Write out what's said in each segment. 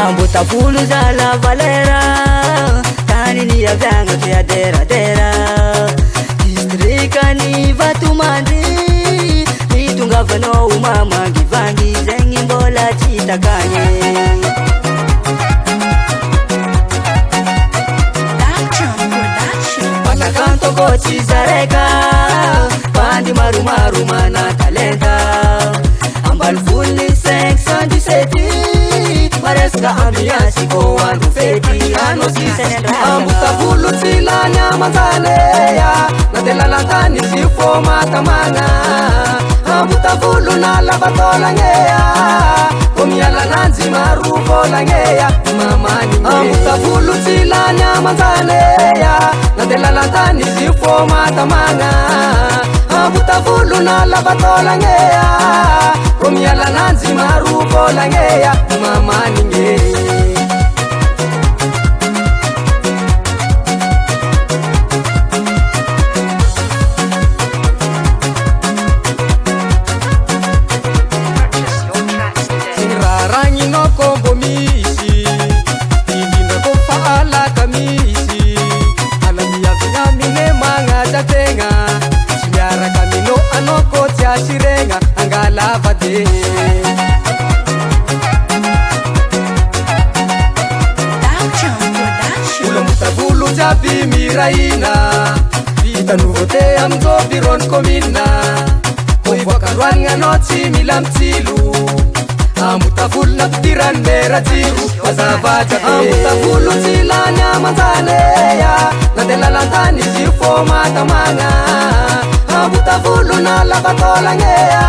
Ambotavolo zala valera tany ny aviagna fe aderadera distrikany Vatomandry nitongavanao mamangivangy zegny mbola tsy hitakagny Panakantoko tsy zareka bandy maromaro mana talenta ambalvolony 517 maresaka ambiansy ko andro fety ano sisany ambotavolo tsy lany amanjaneya na de lalantany tsy fô matamagna ambotavolo na lavatolagneya ko mialananjy maro volagneya mamany ambotavolo tsy lany amanjaneya na de lalantany tsy fô matamagna ambotavolo na lavatolagneya ko mialananjy maro volagneya mamany nge raragninao kombo misy indindra ko faalaka misy alamiavignamine magnajategna tsy miaraka aminao anao ko tsy asiregna angalava de olambotavolo jiaby miraina vitanovote amizô birony komina ko ivoakandroanigna anao tsy mila mitsilo ambotavolo na fitirany mera jiro mazavaja ambotavolo tsy lany amanjaneya na de lalantany izy fô matamagna ambotavolo na lavatolagneya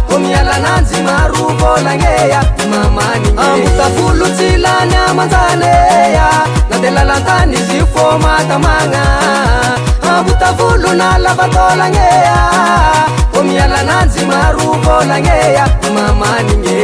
ko mialananjy maro volagneya mamany ambotavolo tsy lany amanjaneya na de lalantany izy fô matamagna ambotavolo na lavatolagneya ko mialananjy maro volagneya mamany nge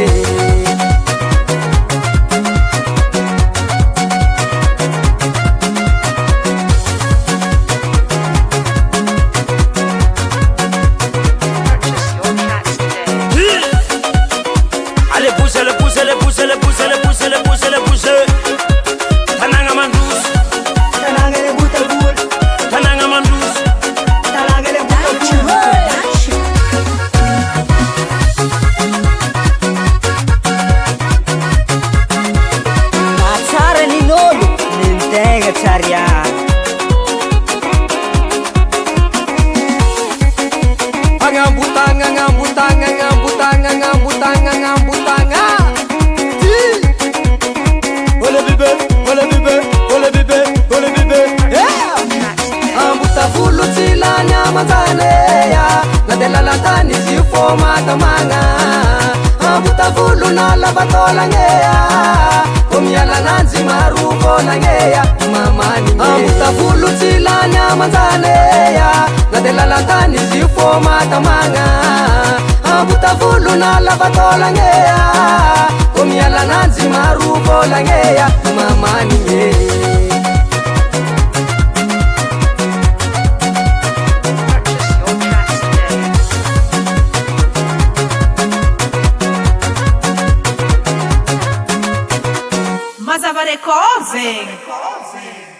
ambotavolo tsy lany amanjaneya na de lalantany izy fô matamagna ambotavolo na lavatolagneya ko mialananjy maro volagneya mamany ambotavolo tsy lany amanjaneya na de lalantany izy fô matamagna ambotavolo na lavatolagneya ko mialananjy maro volagneya mamany nge Mazava Recording.